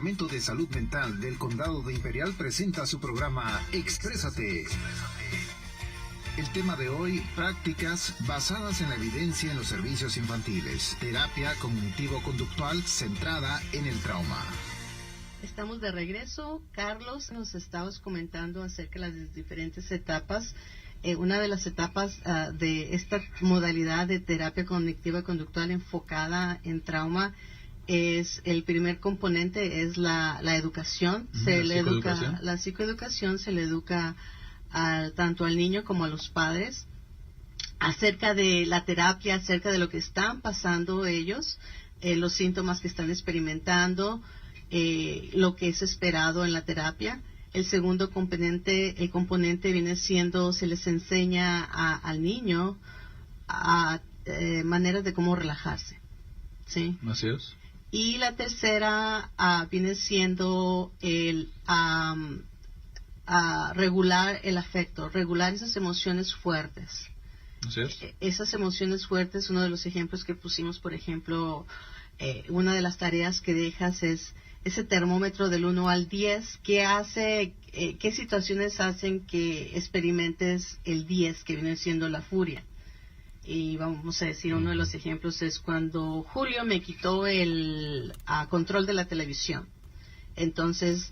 Departamento de Salud Mental del Condado de Imperial presenta su programa Exprésate. El tema de hoy, prácticas basadas en la evidencia en los servicios infantiles, terapia cognitivo-conductual centrada en el trauma. Estamos de regreso. Carlos nos estabas comentando acerca de las diferentes etapas. Una de las etapas de esta modalidad de terapia cognitiva conductual enfocada en trauma es el primer componente, es la educación. La psicoeducación se le educa tanto al niño como a los padres acerca de la terapia, acerca de lo que están pasando ellos, los síntomas que están experimentando, lo que es esperado en la terapia. El segundo componente viene siendo, se les enseña al niño maneras de cómo relajarse, ¿sí? Así es. Y la tercera viene siendo el regular el afecto, regular esas emociones fuertes. Así es. Esas emociones fuertes, uno de los ejemplos que pusimos, por ejemplo, una de las tareas que dejas es ese termómetro del 1 al 10, ¿qué situaciones hacen que experimentes el 10, que viene siendo la furia? Y vamos a decir, uno de los ejemplos es cuando Julio me quitó el control de la televisión. Entonces,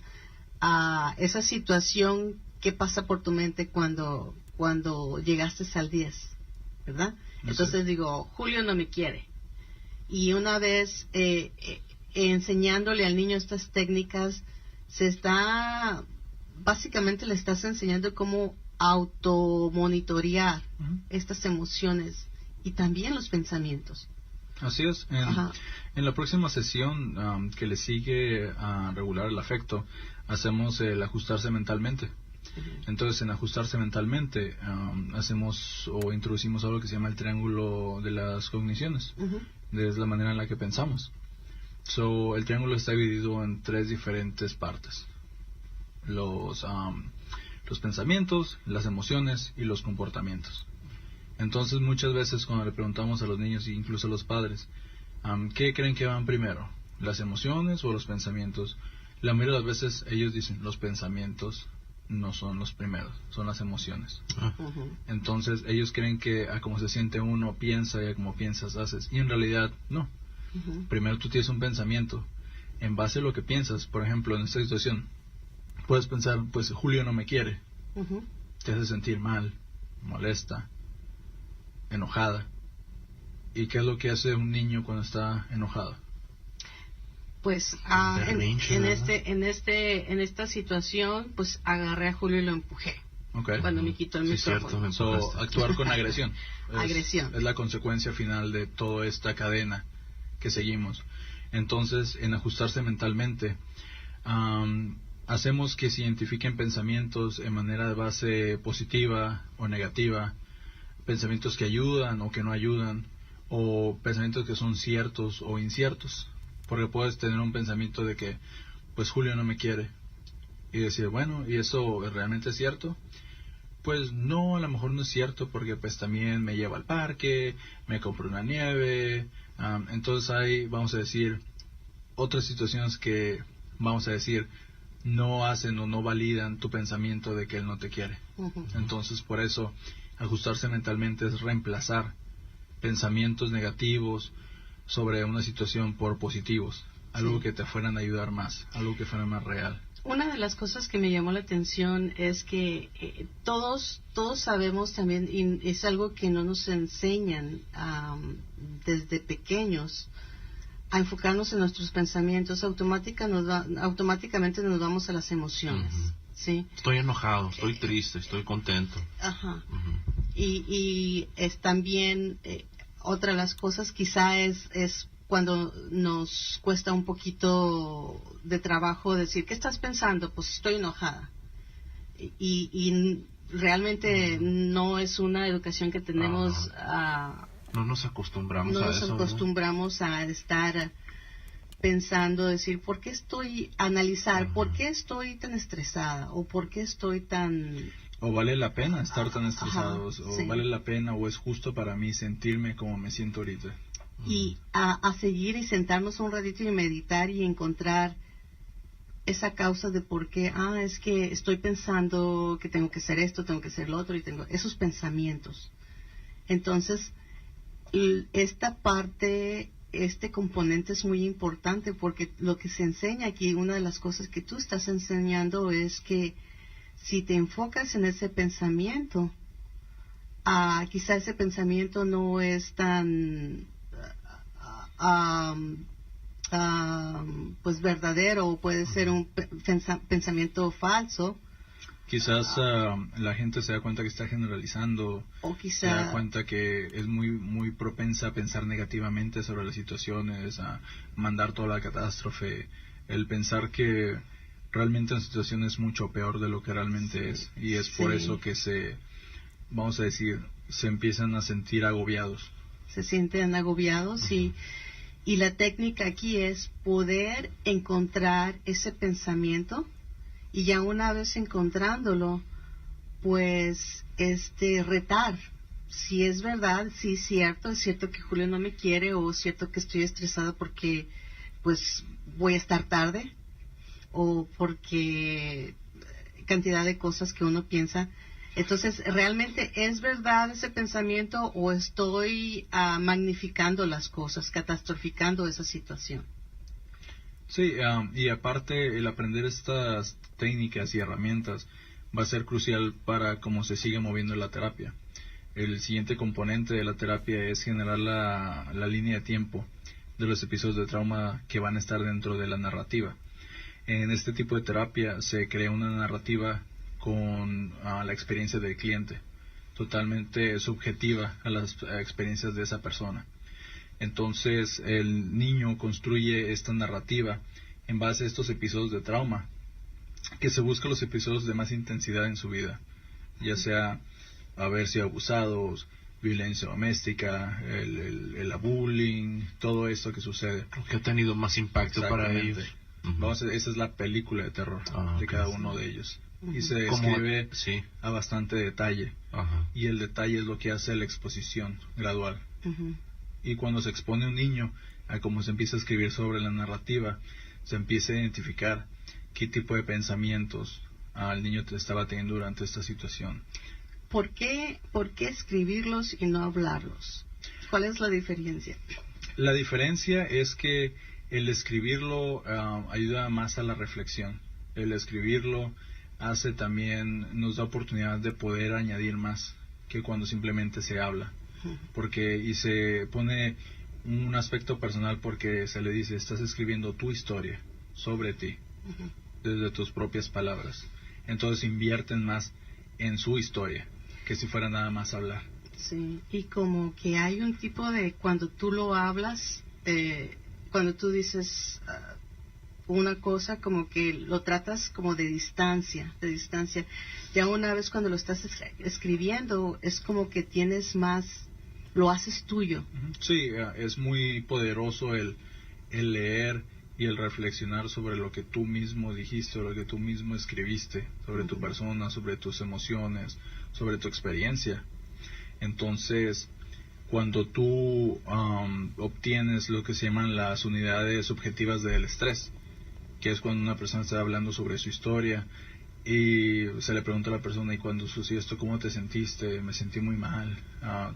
esa situación, ¿qué pasa por tu mente cuando llegaste al 10? ¿Verdad? Entonces digo, Julio no me quiere. Y una vez enseñándole al niño estas técnicas, básicamente le estás enseñando cómo automonitorear estas emociones y también los pensamientos. Así es. En la próxima sesión que le sigue a regular el afecto, hacemos el ajustarse mentalmente. Entonces, en ajustarse mentalmente, hacemos o introducimos algo que se llama el triángulo de las cogniciones. Es la manera en la que pensamos. El triángulo está dividido en 3 diferentes partes: los pensamientos, las emociones y los comportamientos. Entonces, muchas veces cuando le preguntamos a los niños e incluso a los padres, ¿qué creen que van primero? ¿Las emociones o los pensamientos? La mayoría de las veces ellos dicen, los pensamientos no son los primeros, son las emociones. Entonces, ellos creen que a cómo se siente uno piensa y a cómo piensas haces. Y en realidad, no. Primero tú tienes un pensamiento. En base a lo que piensas, por ejemplo, en esta situación, puedes pensar, pues Julio no me quiere. Te hace sentir mal, molesta, enojada. ¿Y qué es lo que hace un niño cuando está enojado? Pues en esta situación, pues agarré a Julio y lo empujé. Cuando me quitó el micrófono. Actuar con agresión. Agresión. Es la consecuencia final de toda esta cadena que seguimos. Entonces, en ajustarse mentalmente, hacemos que se identifiquen pensamientos en manera de base positiva o negativa, pensamientos que ayudan o que no ayudan, o pensamientos que son ciertos o inciertos. Porque puedes tener un pensamiento de que, pues Julio no me quiere, y decir, bueno, ¿y eso realmente es cierto? Pues no, a lo mejor no es cierto, porque pues también me lleva al parque, me compra una nieve. Entonces hay, vamos a decir, otras situaciones que, vamos a decir, no hacen o no validan tu pensamiento de que él no te quiere. Entonces, por eso, ajustarse mentalmente es reemplazar pensamientos negativos sobre una situación por positivos, algo que te fueran a ayudar más, algo que fuera más real. Una de las cosas que me llamó la atención es que todos sabemos también, y es algo que no nos enseñan desde pequeños, a enfocarnos en nuestros pensamientos. Automáticamente nos vamos a las emociones. ¿Sí? Estoy enojado, estoy triste, estoy contento. Y es también otra de las cosas, quizá es cuando nos cuesta un poquito de trabajo decir, ¿qué estás pensando? Pues estoy enojada. Y realmente no es una educación que tenemos. No nos acostumbramos a eso. No nos acostumbramos a estar pensando, decir, ¿por qué analizar, por qué estoy tan estresada? ¿O por qué estoy tan... O vale la pena estar tan estresados, o vale la pena, o es justo para mí sentirme como me siento ahorita. Y a seguir y sentarnos un ratito y meditar y encontrar esa causa de por qué, es que estoy pensando que tengo que hacer esto, tengo que hacer lo otro, y tengo esos pensamientos. Entonces, esta parte, este componente es muy importante, porque lo que se enseña aquí, una de las cosas que tú estás enseñando es que si te enfocas en ese pensamiento, quizá ese pensamiento no es tan pues verdadero, o puede ser un pensamiento falso. Quizás la gente se da cuenta que está generalizando, o quizá se da cuenta que es muy propensa a pensar negativamente sobre las situaciones, a mandar toda la catástrofe, el pensar que realmente la situación es mucho peor de lo que realmente es, y es por eso que vamos a decir, se empiezan a sentir agobiados. Se sienten agobiados. Y la técnica aquí es poder encontrar ese pensamiento, y ya una vez encontrándolo, pues retar si es verdad, si es cierto que Julio no me quiere, o es cierto que estoy estresada porque pues voy a estar tarde, o porque cantidad de cosas que uno piensa. Entonces, ¿realmente es verdad ese pensamiento, o estoy magnificando las cosas, catastroficando esa situación? Sí, y aparte el aprender estas técnicas y herramientas va a ser crucial para cómo se sigue moviendo la terapia. El siguiente componente de la terapia es generar la línea de tiempo de los episodios de trauma que van a estar dentro de la narrativa. En este tipo de terapia se crea una narrativa con la experiencia del cliente, totalmente subjetiva a las experiencias de esa persona. Entonces el niño construye esta narrativa en base a estos episodios de trauma, que se busca los episodios de más intensidad en su vida, ya sea haber sido abusados, violencia doméstica, el bullying, todo esto que sucede. Que ha tenido más impacto para ellos. Esa es la película de terror de cada uno de ellos. Y se describe a bastante detalle. Y el detalle es lo que hace la exposición gradual. Y cuando se expone un niño a cómo se empieza a escribir sobre la narrativa, se empieza a identificar qué tipo de pensamientos el niño estaba teniendo durante esta situación. ¿Por qué escribirlos y no hablarlos? ¿Cuál es la diferencia? La diferencia es que el escribirlo ayuda más a la reflexión. El escribirlo nos da oportunidad de poder añadir más que cuando simplemente se habla. Y se pone un aspecto personal, porque se le dice, estás escribiendo tu historia sobre ti, desde tus propias palabras. Entonces invierten más en su historia que si fuera nada más hablar. Sí, y como que hay un tipo de, cuando tú lo hablas, cuando tú dices una cosa, como que lo tratas como de distancia. Ya una vez cuando lo estás escribiendo, es como que tienes más, lo haces tuyo. Sí, es muy poderoso el leer y el reflexionar sobre lo que tú mismo dijiste, o lo que tú mismo escribiste, sobre tu persona, sobre tus emociones, sobre tu experiencia. Entonces, cuando tú obtienes lo que se llaman las unidades subjetivas del estrés, que es cuando una persona está hablando sobre su historia y se le pregunta a la persona, y cuando sucedió esto, ¿cómo te sentiste? Me sentí muy mal,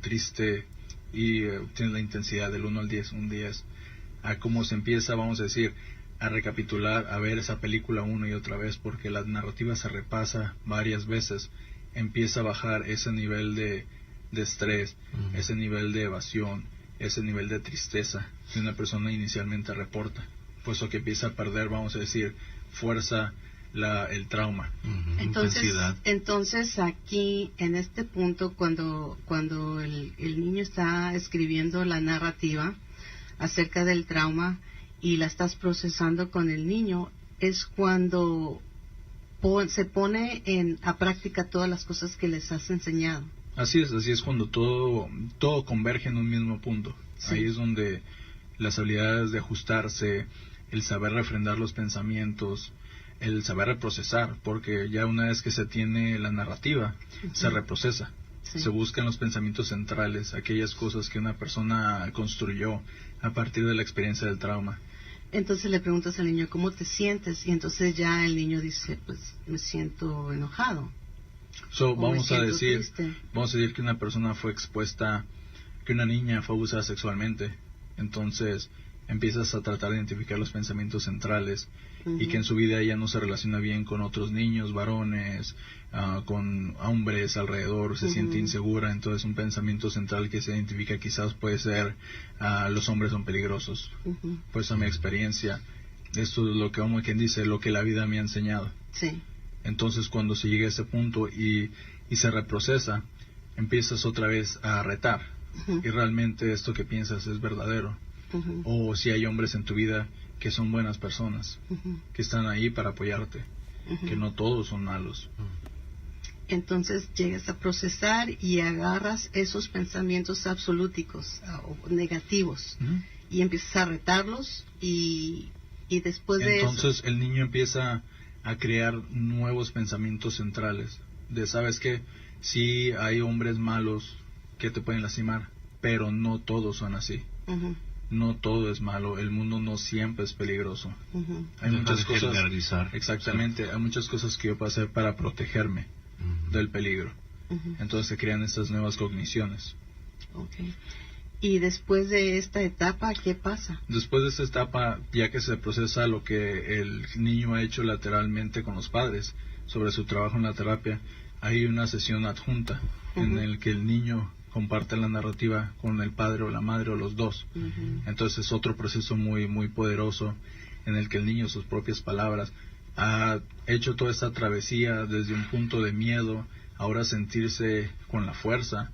triste, y tienes la intensidad del 1 al 10, un 10, a cómo se empieza, vamos a decir, a recapitular, a ver esa película una y otra vez, porque la narrativa se repasa varias veces, empieza a bajar ese nivel de estrés, ese nivel de evasión, ese nivel de tristeza que una persona inicialmente reporta, puesto que empieza a perder, vamos a decir, fuerza el trauma. Entonces aquí, en este punto, cuando el niño está escribiendo la narrativa acerca del trauma y la estás procesando con el niño, es cuando se pone a práctica todas las cosas que les has enseñado. Así es cuando todo converge en un mismo punto. Sí. Ahí es donde las habilidades de ajustarse, el saber refrendar los pensamientos, el saber reprocesar, porque ya una vez que se tiene la narrativa, se reprocesa. Sí. Se buscan los pensamientos centrales, aquellas cosas que una persona construyó a partir de la experiencia del trauma. Entonces le preguntas al niño, ¿cómo te sientes? Y entonces ya el niño dice, pues me siento enojado. Vamos a decir que una persona fue expuesta, que una niña fue abusada sexualmente. Entonces empiezas a tratar de identificar los pensamientos centrales y que en su vida ella no se relaciona bien con otros niños, varones, con hombres alrededor, se siente insegura. Entonces un pensamiento central que se identifica quizás puede ser los hombres son peligrosos. Pues a mi experiencia, esto es lo que, como quien dice, lo que la vida me ha enseñado. Sí. Entonces cuando se llega a ese punto y se reprocesa, empiezas otra vez a retar. Y realmente esto que piensas es verdadero. O si hay hombres en tu vida que son buenas personas, que están ahí para apoyarte, que no todos son malos. Entonces llegas a procesar y agarras esos pensamientos absolúticos o negativos y empiezas a retarlos y después de entonces eso... el niño empieza a crear nuevos pensamientos centrales de, ¿sabes qué? Sí hay hombres malos que te pueden lastimar, pero no todos son así. No todo es malo, el mundo no siempre es peligroso. Hay muchas cosas, exactamente, hay muchas cosas que yo puedo hacer para protegerme del peligro. Entonces se crean estas nuevas cogniciones. Okay. Y después de esta etapa, ¿qué pasa? Después de esta etapa, ya que se procesa lo que el niño ha hecho lateralmente con los padres sobre su trabajo en la terapia, hay una sesión adjunta en el que el niño comparte la narrativa con el padre o la madre o los dos. Entonces es otro proceso muy muy poderoso en el que el niño, sus propias palabras, ha hecho toda esta travesía desde un punto de miedo, ahora sentirse con la fuerza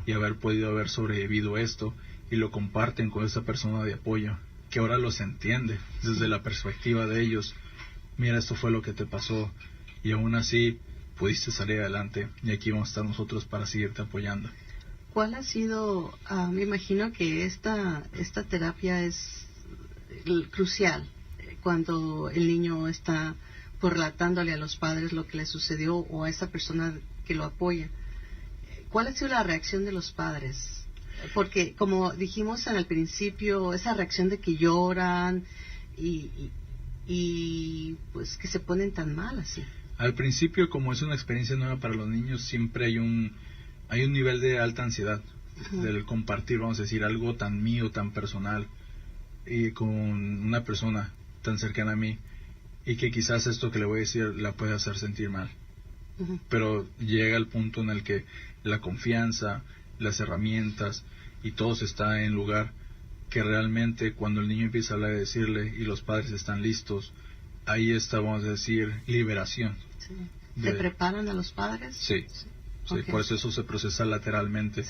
y haber podido haber sobrevivido esto, y lo comparten con esa persona de apoyo que ahora los entiende desde la perspectiva de ellos. Mira, esto fue lo que te pasó y aún así pudiste salir adelante, y aquí vamos a estar nosotros para seguirte apoyando. ¿Cuál ha sido, me imagino que esta terapia es crucial cuando el niño está relatándole a los padres lo que le sucedió o a esa persona que lo apoya? ¿Cuál ha sido la reacción de los padres? Porque como dijimos en el principio, esa reacción de que lloran y pues que se ponen tan mal así. Al principio, como es una experiencia nueva para los niños, siempre hay un nivel de alta ansiedad del compartir, vamos a decir, algo tan mío, tan personal, y con una persona tan cercana a mí, y que quizás esto que le voy a decir la puede hacer sentir mal. Pero llega el punto en el que la confianza, las herramientas y todo se está en lugar, que realmente cuando el niño empieza a hablar y decirle y los padres están listos, ahí está, vamos a decir, liberación. ¿Se preparan a los padres? Sí. Sí, por eso se procesa lateralmente,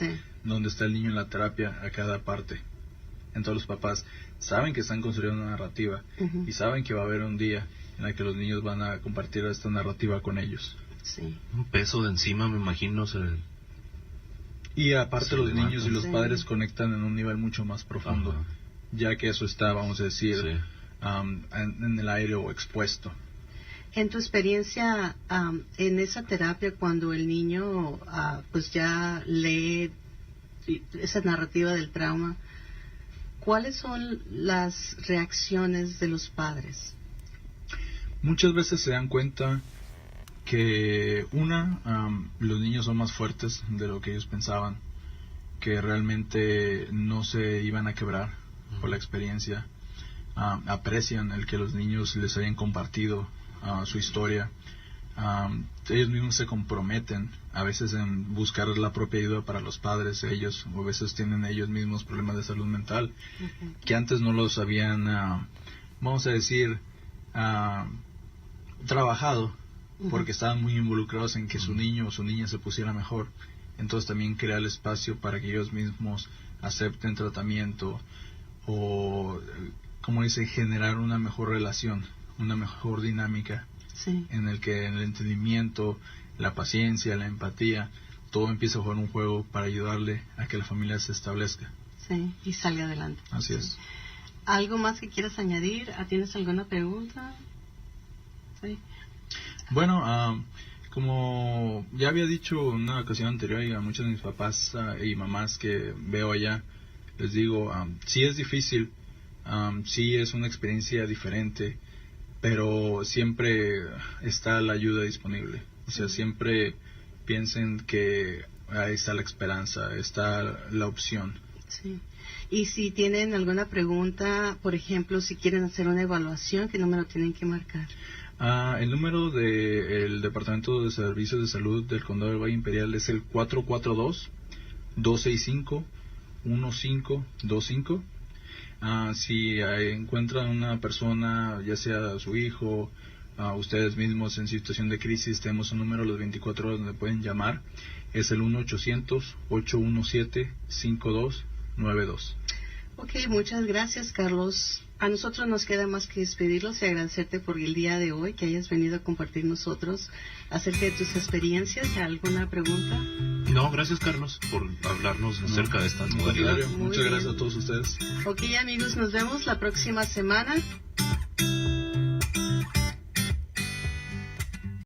donde está el niño en la terapia a cada parte. Entonces los papás saben que están construyendo una narrativa y saben que va a haber un día en el que los niños van a compartir esta narrativa con ellos. Sí. Un peso de encima, me imagino. Y aparte los niños y los padres conectan en un nivel mucho más profundo, ya que eso está, vamos a decir, en el aire o expuesto. En tu experiencia, en esa terapia, cuando el niño pues ya lee esa narrativa del trauma, ¿cuáles son las reacciones de los padres? Muchas veces se dan cuenta que los niños son más fuertes de lo que ellos pensaban, que realmente no se iban a quebrar por la experiencia. Aprecian el que los niños les hayan compartido su historia. Ellos mismos se comprometen a veces en buscar la propia ayuda para los padres. Ellos a veces tienen ellos mismos problemas de salud mental que antes no los habían, vamos a decir, trabajado, porque estaban muy involucrados en que su niño o su niña se pusiera mejor. Entonces también crear el espacio para que ellos mismos acepten tratamiento o, como dice, generar una mejor relación, una mejor dinámica, en el que el entendimiento, la paciencia, la empatía, todo empieza a jugar un juego para ayudarle a que la familia se establezca. Sí, y salga adelante. Así es. ¿Algo más que quieras añadir? ¿Tienes alguna pregunta? Sí. Bueno, como ya había dicho en una ocasión anterior, y a muchos de mis papás y mamás que veo allá, les digo, sí es difícil Sí es una experiencia diferente, pero siempre está la ayuda disponible. O sea, siempre piensen que ahí está la esperanza, está la opción. Sí. Y si tienen alguna pregunta, por ejemplo, si quieren hacer una evaluación, ¿qué número tienen que marcar? El número del Departamento de Servicios de Salud del Condado del Valle Imperial es el 442-265-1525. Si encuentran una persona, ya sea su hijo, ustedes mismos en situación de crisis, tenemos un número a las 24 horas donde pueden llamar. Es el 1-800-817-5292. Ok, muchas gracias, Carlos. A nosotros nos queda más que despedirlos y agradecerte por el día de hoy, que hayas venido a compartir nosotros acerca de tus experiencias. ¿Alguna pregunta? No, gracias, Carlos, por hablarnos acerca de estas modalidades. Muchas gracias a todos ustedes. Ok, amigos, nos vemos la próxima semana.